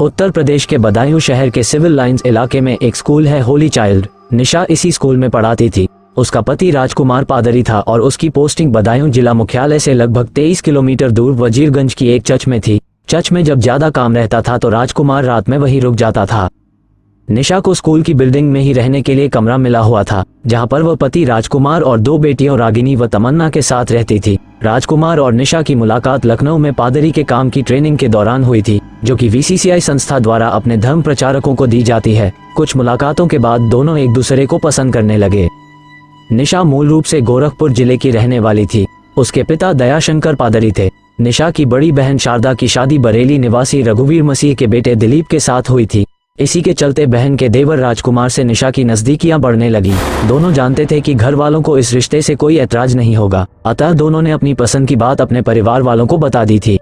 उत्तर प्रदेश के बदायूं शहर के सिविल लाइंस इलाके में एक स्कूल है होली चाइल्ड। निशा इसी स्कूल में पढ़ाती थी। उसका पति राजकुमार पादरी था और उसकी पोस्टिंग बदायूं जिला मुख्यालय से लगभग 23 किलोमीटर दूर वजीरगंज की एक चर्च में थी। चर्च में जब ज्यादा काम रहता था तो राजकुमार रात में वहीं रुक जाता था। निशा को स्कूल की बिल्डिंग में ही रहने के लिए कमरा मिला हुआ था, जहां पर वह पति राजकुमार और 2 बेटियों रागिनी व तमन्ना के साथ रहती थी। राजकुमार और निशा की मुलाकात लखनऊ में पादरी के काम की ट्रेनिंग के दौरान हुई थी, जो कि VCCI संस्था द्वारा अपने धर्म प्रचारकों को दी जाती है। कुछ मुलाकातों के बाद दोनों एक दूसरे को पसंद करने लगे। निशा मूल रूप से गोरखपुर जिले की रहने वाली थी। उसके पिता दयाशंकर पादरी थे। निशा की बड़ी बहन शारदा की शादी बरेली निवासी रघुवीर मसीह के बेटे दिलीप के साथ हुई थी। इसी के चलते बहन के देवर राजकुमार से निशा की नजदीकियां बढ़ने लगी। दोनों जानते थे कि घर वालों को इस रिश्ते से कोई ऐतराज नहीं होगा, अतः दोनों ने अपनी पसंद की बात अपने परिवार वालों को बता दी थी।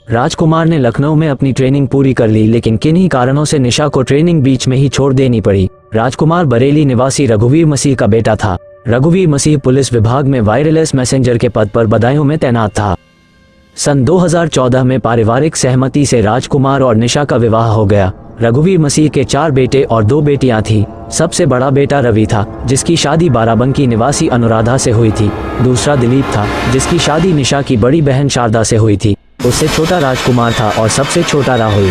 राजकुमार ने लखनऊ में अपनी ट्रेनिंग पूरी कर ली, लेकिन किन्हीं कारणों से निशा को ट्रेनिंग बीच में ही छोड़ देनी पड़ी। राजकुमार बरेली निवासी रघुवीर मसीह का बेटा था। रघुवीर मसीह पुलिस विभाग में वायरलेस मैसेंजर के पद पर बदायूं में तैनात था। सन 2014 में पारिवारिक सहमति से राजकुमार और निशा का विवाह हो गया। रघुवीर मसीह के 4 बेटे और 2 बेटियां थीं। सबसे बड़ा बेटा रवि था, जिसकी शादी बाराबंकी निवासी अनुराधा से हुई थी। दूसरा दिलीप था, जिसकी शादी निशा की बड़ी बहन शारदा से हुई थी। उससे छोटा राजकुमार था और सबसे छोटा राहुल।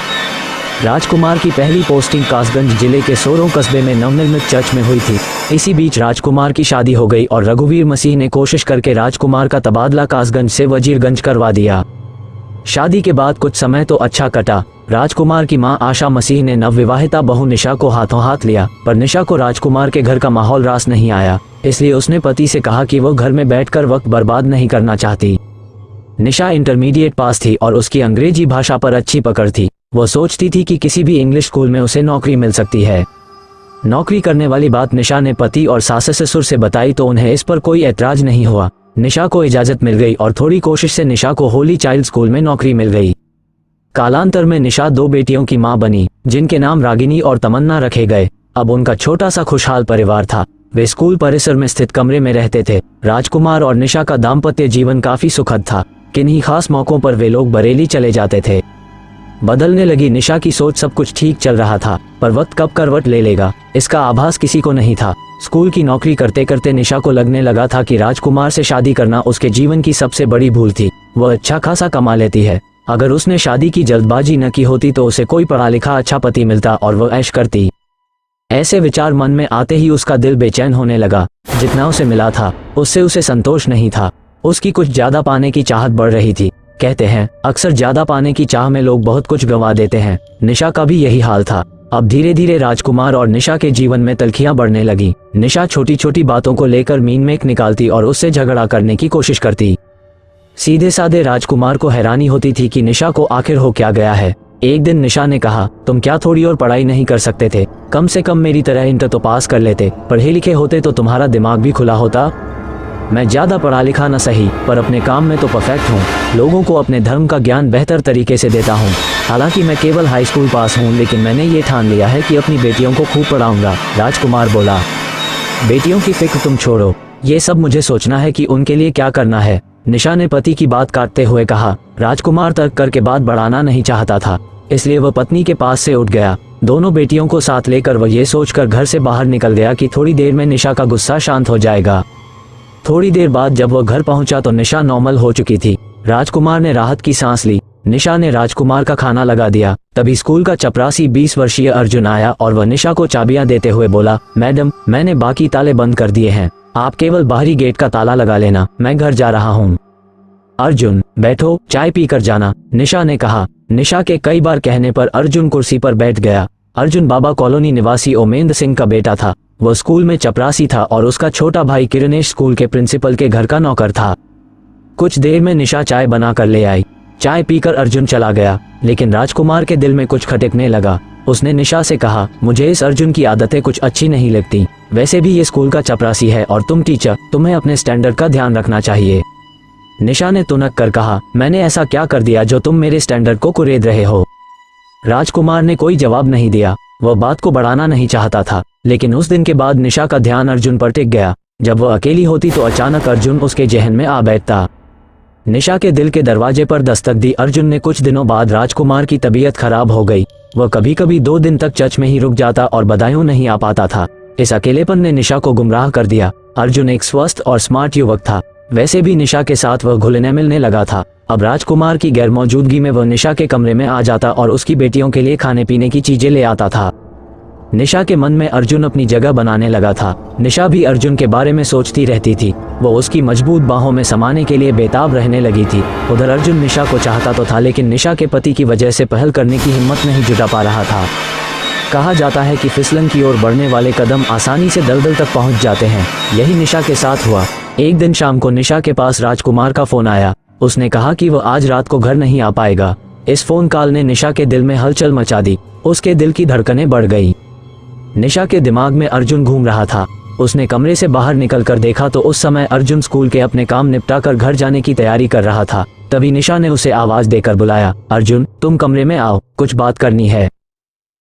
राजकुमार की पहली पोस्टिंग कासगंज जिले के सोरों कस्बे में नवनिर्मित चर्च में हुई थी। इसी बीच राजकुमार की शादी हो गई और रघुवीर मसीह ने कोशिश करके राजकुमार का तबादला कासगंज से वजीरगंज करवा दिया। शादी के बाद कुछ समय तो अच्छा कटा। राजकुमार की मां आशा मसीह ने नवविवाहिता बहू निशा को हाथों हाथ लिया, पर निशा को राजकुमार के घर का माहौल रास नहीं आया। इसलिए उसने पति से कहा कि वो घर में बैठकर वक्त बर्बाद नहीं करना चाहती। निशा इंटरमीडिएट पास थी और उसकी अंग्रेजी भाषा पर अच्छी पकड़ थी। वो सोचती थी कि किसी भी इंग्लिश स्कूल में उसे नौकरी मिल सकती है। नौकरी करने वाली बात निशा ने पति और सास ससुर से बताई तो उन्हें इस पर कोई ऐतराज नहीं हुआ। निशा को इजाजत मिल गई और थोड़ी कोशिश से निशा को होली चाइल्ड स्कूल में नौकरी मिल गई। कालांतर में निशा 2 बेटियों की मां बनी, जिनके नाम रागिनी और तमन्ना रखे गए। अब उनका छोटा सा खुशहाल परिवार था। वे स्कूल परिसर में स्थित कमरे में रहते थे। राजकुमार और निशा का दाम्पत्य जीवन काफी सुखद था। किन्हीं खास मौकों पर वे लोग बरेली चले जाते थे। बदलने लगी निशा की सोच। सब कुछ ठीक चल रहा था, पर वक्त कब करवट ले लेगा, इसका आभास किसी को नहीं था। स्कूल की नौकरी करते करते निशा को लगने लगा था कि राजकुमार से शादी करना उसके जीवन की सबसे बड़ी भूल थी। वह अच्छा खासा कमा लेती है। अगर उसने शादी की जल्दबाजी न की होती तो उसे कोई पढ़ा लिखा अच्छा पति मिलता और वह ऐश करती। ऐसे विचार मन में आते ही उसका दिल बेचैन होने लगा। जितना उसे मिला था उससे उसे संतोष नहीं था। उसकी कुछ ज्यादा पाने की चाहत बढ़ रही थी। कहते हैं अक्सर ज्यादा पाने की चाह में लोग बहुत कुछ गंवा देते हैं। निशा का भी यही हाल था। अब धीरे धीरे राजकुमार और निशा के जीवन में तल्खियां बढ़ने लगी। निशा छोटी छोटी बातों को लेकर मीन मेक निकालती और उससे झगड़ा करने की कोशिश करती। सीधे साधे राजकुमार को हैरानी होती थी कि निशा को आखिर हो क्या गया है। एक दिन निशा ने कहा, तुम क्या थोड़ी और पढ़ाई नहीं कर सकते थे? कम से कम मेरी तरह इंटर तो पास कर लेते। पढ़े लिखे होते तो तुम्हारा दिमाग भी खुला होता। मैं ज्यादा पढ़ा लिखा न सही, पर अपने काम में तो परफेक्ट हूँ। लोगों को अपने धर्म का ज्ञान बेहतर तरीके से देता हूँ। हालांकि मैं केवल हाई स्कूल पास हूँ, लेकिन मैंने ये ठान लिया है कि अपनी बेटियों को खूब पढ़ाऊंगा। राजकुमार बोला, बेटियों की फिक्र तुम छोड़ो, ये सब मुझे सोचना है कि उनके लिए क्या करना है। निशा ने पति की बात काटते हुए कहा। राजकुमार तर्क करके बात बढ़ाना नहीं चाहता था, इसलिए वह पत्नी के पास से उठ गया। दोनों बेटियों को साथ लेकर वह ये सोचकर घर से बाहर निकल गया कि थोड़ी देर में निशा का गुस्सा शांत हो जाएगा। थोड़ी देर बाद जब वह घर पहुंचा तो निशा नॉर्मल हो चुकी थी। राजकुमार ने राहत की सांस ली। निशा ने राजकुमार का खाना लगा दिया। तभी स्कूल का चपरासी 20 वर्षीय अर्जुन आया और वह निशा को चाबियां देते हुए बोला, मैडम, मैंने बाकी ताले बंद कर दिए हैं, आप केवल बाहरी गेट का ताला लगा लेना, मैं घर जा रहा हूँ। अर्जुन, बैठो, चाय पी कर जाना, निशा ने कहा। निशा के कई बार कहने पर अर्जुन कुर्सी पर बैठ गया। अर्जुन बाबा कॉलोनी निवासी ओमेंद्र सिंह का बेटा था। वह स्कूल में चपरासी था और उसका छोटा भाई किरणेश स्कूल के प्रिंसिपल के घर का नौकर था। कुछ देर में निशा चाय बना कर ले आई। चाय पीकर अर्जुन चला गया, लेकिन राजकुमार के दिल में कुछ खटकने लगा। उसने निशा से कहा, मुझे इस अर्जुन की आदतें कुछ अच्छी नहीं लगती। वैसे भी ये स्कूल का चपरासी है और तुम टीचर, तुम्हें अपने स्टैंडर्ड का ध्यान रखना चाहिए। निशा ने तुनक कर कहा, मैंने ऐसा क्या कर दिया जो तुम मेरे स्टैंडर्ड को कुरेद रहे हो? राजकुमार ने कोई जवाब नहीं दिया। वह बात को बढ़ाना नहीं चाहता था, लेकिन उस दिन के बाद निशा का ध्यान अर्जुन पर टिक गया। जब वह अकेली होती तो अचानक अर्जुन उसके जहन में आ बैठता। निशा के दिल के दरवाजे पर दस्तक दी। अर्जुन ने कुछ दिनों बाद राजकुमार की तबीयत खराब हो गई। वह कभी कभी 2 दिन तक चर्च में ही रुक जाता और बधाइयों नहीं आ पाता था। इस अकेलेपन ने निशा को गुमराह कर दिया। अर्जुन एक स्वस्थ और स्मार्ट युवक था, वैसे भी निशा के साथ वह घुलने मिलने लगा था। अब राजकुमार की गैर मौजूदगी में वह निशा के कमरे में आ जाता और उसकी बेटियों के लिए खाने पीने की चीजें ले आता था। निशा के मन में अर्जुन अपनी जगह बनाने लगा था। निशा भी अर्जुन के बारे में सोचती रहती थी। वो उसकी मजबूत बाहों में समाने के लिए बेताब रहने लगी थी। उधर अर्जुन निशा को चाहता तो था, लेकिन निशा के पति की वजह से पहल करने की हिम्मत नहीं जुटा पा रहा था। कहा जाता है कि फिसलन की ओर बढ़ने वाले कदम आसानी से दलदल तक पहुंच जाते हैं। यही निशा के साथ हुआ। एक दिन शाम को निशा के पास राजकुमार का फोन आया। उसने कहा कि वह आज रात को घर नहीं आ पाएगा। इस फोन कॉल ने निशा के दिल में हलचल मचा दी। उसके दिल की धड़कनें बढ़ गई। निशा के दिमाग में अर्जुन घूम रहा था। उसने कमरे से बाहर निकलकर देखा तो उस समय अर्जुन स्कूल के अपने काम निपटाकर घर जाने की तैयारी कर रहा था। तभी निशा ने उसे आवाज देकर बुलाया, अर्जुन तुम कमरे में आओ, कुछ बात करनी है।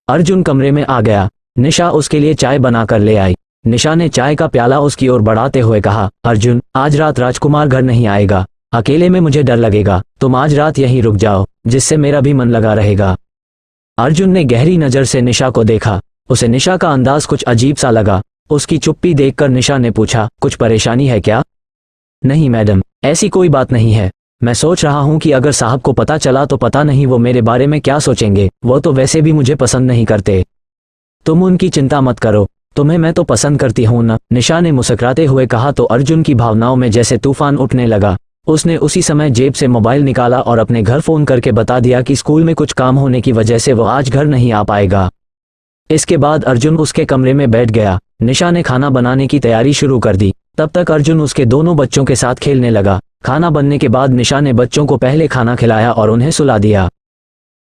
अर्जुन कमरे में आ गया। निशा उसके लिए चाय बनाकर ले आई। निशा ने चाय का प्याला उसकी ओर बढ़ाते हुए कहा, अर्जुन आज रात राजकुमार घर नहीं आएगा। अकेले में मुझे डर लगेगा। तुम आज रात यहीं रुक जाओ, जिससे मेरा भी मन लगा रहेगा। अर्जुन ने गहरी नजर से निशा को देखा। उसे निशा का अंदाज कुछ अजीब सा लगा। उसकी चुप्पी देखकर निशा ने पूछा, कुछ परेशानी है क्या? नहीं मैडम, ऐसी कोई बात नहीं है। मैं सोच रहा हूँ कि अगर साहब को पता चला तो पता नहीं वो मेरे बारे में क्या सोचेंगे। वो तो वैसे भी मुझे पसंद नहीं करते। तुम उनकी चिंता मत करो, तुम्हें मैं तो पसंद करती हूँ ना, निशा ने मुस्कुराते हुए कहा। तो अर्जुन की भावनाओं में जैसे तूफान उठने लगा। उसने उसी समय जेब से मोबाइल निकाला और अपने घर फोन करके बता दिया कि स्कूल में कुछ काम होने की वजह से वो आज घर नहीं आ पाएगा। इसके बाद अर्जुन उसके कमरे में बैठ गया। निशा ने खाना बनाने की तैयारी शुरू कर दी। तब तक अर्जुन उसके दोनों बच्चों के साथ खेलने लगा। खाना बनने के बाद निशा ने बच्चों को पहले खाना खिलाया और उन्हें सुला दिया।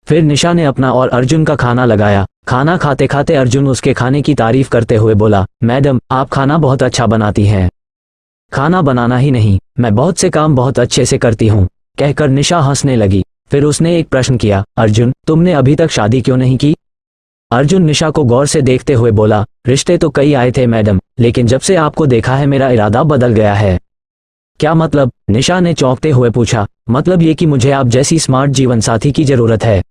फिर निशा ने अपना और अर्जुन का खाना लगाया। खाना खाते खाते अर्जुन उसके खाने की तारीफ करते हुए बोला, मैडम आप खाना बहुत अच्छा बनाती हैं। खाना बनाना ही नहीं, मैं बहुत से काम बहुत अच्छे से करती हूँ, कहकर निशा हंसने लगी। फिर उसने एक प्रश्न किया, अर्जुन तुमने अभी तक शादी क्यों नहीं की? अर्जुन निशा को गौर से देखते हुए बोला, रिश्ते तो कई आए थे मैडम, लेकिन जब से आपको देखा है मेरा इरादा बदल गया है। क्या मतलब? निशा ने चौंकते हुए पूछा। मतलब ये कि मुझे आप जैसी स्मार्ट जीवन साथी की जरूरत है।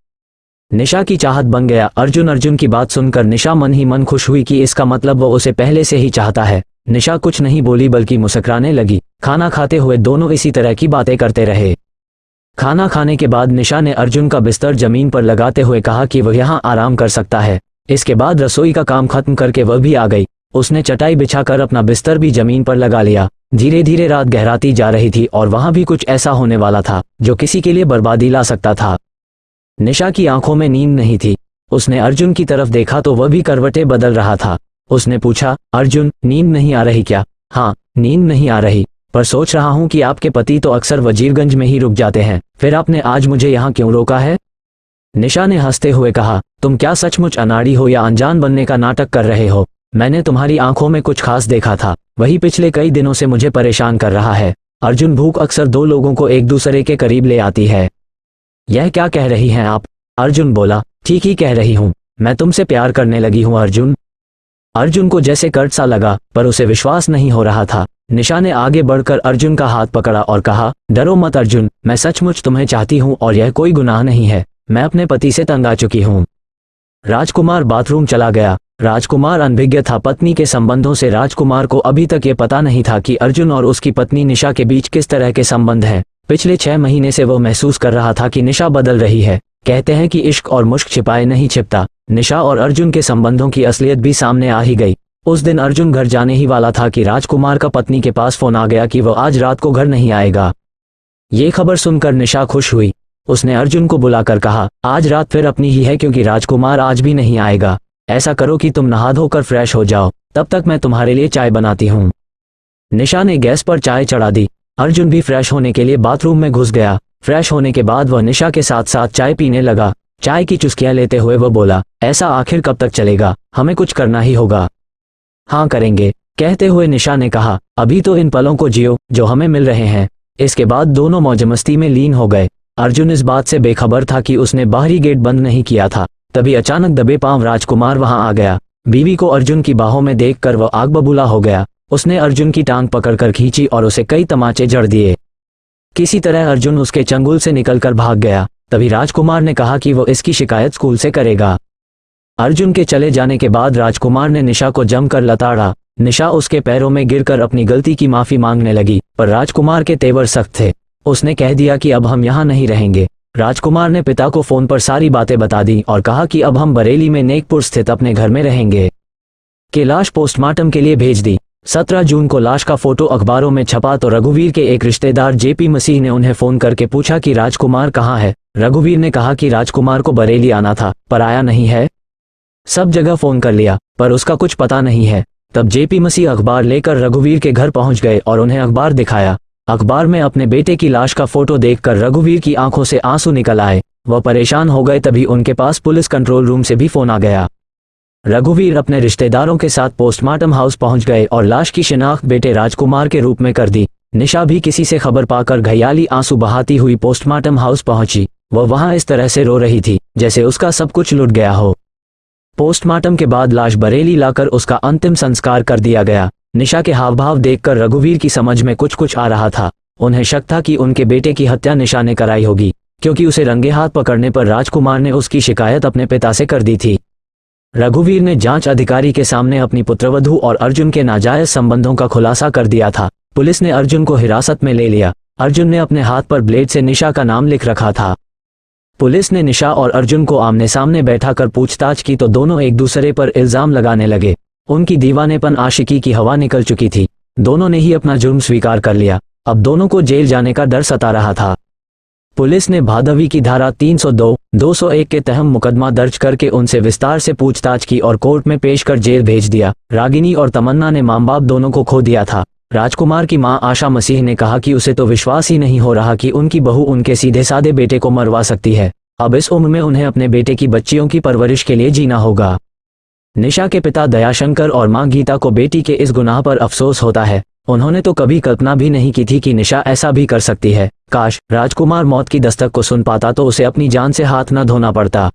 निशा की चाहत बन गया। अर्जुन की बात सुनकर निशा मन ही मन खुश हुई कि इसका मतलब वो उसे पहले से ही चाहता है। निशा कुछ नहीं बोली बल्कि मुस्कुराने लगी। खाना खाते हुए दोनों इसी तरह की बातें करते रहे। खाना खाने के बाद निशा ने अर्जुन का बिस्तर जमीन पर लगाते हुए कहा कि वह यहाँ आराम कर सकता है। इसके बाद रसोई का काम खत्म करके वह भी आ गई। उसने चटाई बिछाकर अपना बिस्तर भी जमीन पर लगा लिया। धीरे धीरे रात गहराती जा रही थी और वहां भी कुछ ऐसा होने वाला था जो किसी के लिए बर्बादी ला सकता था। निशा की आंखों में नींद नहीं थी। उसने अर्जुन की तरफ देखा तो वह भी करवटें बदल रहा था। उसने पूछा, अर्जुन नींद नहीं आ रही क्या? हाँ, नींद नहीं आ रही, पर सोच रहा हूँ कि आपके पति तो अक्सर वजीरगंज में ही रुक जाते हैं, फिर आपने आज मुझे यहाँ क्यों रोका है? निशा ने हंसते हुए कहा, तुम क्या सचमुच अनाड़ी हो या अनजान बनने का नाटक कर रहे हो? मैंने तुम्हारी आंखों में कुछ खास देखा था, वही पिछले कई दिनों से मुझे परेशान कर रहा है। अर्जुन भूख अक्सर दो लोगों को एक दूसरे के करीब ले आती है। यह क्या कह रही हैं आप? अर्जुन बोला, ठीक ही कह रही हूँ, मैं तुमसे प्यार करने लगी हूँ अर्जुन। अर्जुन को जैसे कर्ट सा लगा, पर उसे विश्वास नहीं हो रहा था। निशा ने आगे बढ़कर अर्जुन का हाथ पकड़ा और कहा, डरो मत अर्जुन, मैं सचमुच तुम्हें चाहती हूँ और यह कोई गुनाह नहीं है। मैं अपने पति से तंग आ चुकी हूँ। राजकुमार बाथरूम चला गया। राजकुमार अनभिज्ञ था। पत्नी के संबंधों से राजकुमार को अभी तक ये पता नहीं था कि अर्जुन और उसकी पत्नी निशा के बीच किस तरह के संबंध हैं। पिछले 6 महीने से वो महसूस कर रहा था कि निशा बदल रही है। कहते हैं कि इश्क और मुश्क छिपाए नहीं छिपता। निशा और अर्जुन के संबंधों की असलियत भी सामने आ ही गई। उस दिन अर्जुन घर जाने ही वाला था कि राजकुमार का पत्नी के पास फोन आ गया कि वह आज रात को घर नहीं आएगा। ये खबर सुनकर निशा खुश हुई। उसने अर्जुन को बुलाकर कहा, आज रात फिर अपनी ही है क्योंकि राजकुमार आज भी नहीं आएगा। ऐसा करो कि तुम नहा धोकर फ्रेश हो जाओ, तब तक मैं तुम्हारे लिए चाय बनाती हूँ। निशा ने गैस पर चाय चढ़ा दी। अर्जुन भी फ्रेश होने के लिए बाथरूम में घुस गया। फ्रेश होने के बाद वह निशा के साथ साथ चाय पीने लगा। चाय की चुस्कियां लेते हुए वह बोला, ऐसा आखिर कब तक चलेगा? हमें कुछ करना ही होगा। हाँ करेंगे, कहते हुए निशा ने कहा, अभी तो इन पलों को जियो जो हमें मिल रहे हैं। इसके बाद दोनों मौज मस्ती में लीन हो गए। अर्जुन इस बात से बेखबर था कि उसने बाहरी गेट बंद नहीं किया था। तभी अचानक दबे पांव राजकुमार वहां आ गया। बीवी को अर्जुन की बाहों में देखकर वह आग बबूला हो गया। उसने अर्जुन की टांग पकड़कर खींची और उसे कई तमाचे जड़ दिए। किसी तरह अर्जुन उसके चंगुल से निकलकर भाग गया। तभी राजकुमार ने कहा कि वो इसकी शिकायत स्कूल से करेगा। अर्जुन के चले जाने के बाद राजकुमार ने निशा को जमकर लताड़ा। निशा उसके पैरों में गिरकर अपनी गलती की माफी मांगने लगी, पर राजकुमार के तेवर सख्त थे। उसने कह दिया कि अब हम यहाँ नहीं रहेंगे। राजकुमार ने पिता को फोन पर सारी बातें बता दी और कहा कि अब हम बरेली में नेकपुर स्थित अपने घर में रहेंगे। कि लाश पोस्टमार्टम के लिए भेज दी। 17 जून को लाश का फोटो अखबारों में छपा तो रघुवीर के एक रिश्तेदार जेपी मसीह ने उन्हें फोन करके पूछा कि राजकुमार कहाँ है। रघुवीर ने कहा कि राजकुमार को बरेली आना था, पर आया नहीं है। सब जगह फोन कर लिया, पर उसका कुछ पता नहीं है। तब जेपी मसीह अखबार लेकर रघुवीर के घर पहुंच गए और उन्हें अखबार दिखाया। अखबार में अपने बेटे की लाश का फोटो देखकर रघुवीर की आंखों से आंसू निकल आए। वह परेशान हो गए। तभी उनके पास पुलिस कंट्रोल रूम से भी फोन आ गया। रघुवीर अपने रिश्तेदारों के साथ पोस्टमार्टम हाउस पहुंच गए और लाश की शिनाख्त बेटे राजकुमार के रूप में कर दी। निशा भी किसी से खबर पाकर घयाली आंसू बहाती हुई पोस्टमार्टम हाउस पहुंची। वह वहां इस तरह से रो रही थी जैसे उसका सब कुछ लुट गया हो। पोस्टमार्टम के बाद लाश बरेली लाकर उसका अंतिम संस्कार कर दिया गया। निशा के हाव भाव देखकर रघुवीर की समझ में कुछ आ रहा था। उन्हें शक था कि उनके बेटे की हत्या निशा ने कराई होगी, क्योंकि उसे रंगे हाथ पकड़ने पर राजकुमार ने उसकी शिकायत अपने पिता से कर दी थी। रघुवीर ने जांच अधिकारी के सामने अपनी पुत्रवधू और अर्जुन के नाजायज संबंधों का खुलासा कर दिया था। पुलिस ने अर्जुन को हिरासत में ले लिया। अर्जुन ने अपने हाथ पर ब्लेड से निशा का नाम लिख रखा था। पुलिस ने निशा और अर्जुन को आमने सामने बैठाकर पूछताछ की तो दोनों एक दूसरे पर इल्जाम लगाने लगे। उनकी दीवानेपन आशिकी की हवा निकल चुकी थी। दोनों ने ही अपना जुर्म स्वीकार कर लिया। अब दोनों को जेल जाने का डर सता रहा था। पुलिस ने भादवी की धारा 302, 201 के तहत मुकदमा दर्ज करके उनसे विस्तार से पूछताछ की और कोर्ट में पेश कर जेल भेज दिया। रागिनी और तमन्ना ने मां बाप दोनों को खो दिया था। राजकुमार की मां आशा मसीह ने कहा कि उसे तो विश्वास ही नहीं हो रहा कि उनकी बहू उनके सीधे साधे बेटे को मरवा सकती है। अब इस उम्र में उन्हें अपने बेटे की बच्चियों की परवरिश के लिए जीना होगा। निशा के पिता दयाशंकर और मां गीता को बेटी के इस गुनाह पर अफसोस होता है। उन्होंने तो कभी कल्पना भी नहीं की थी कि निशा ऐसा भी कर सकती है। काश राजकुमार मौत की दस्तक को सुन पाता तो उसे अपनी जान से हाथ न धोना पड़ता।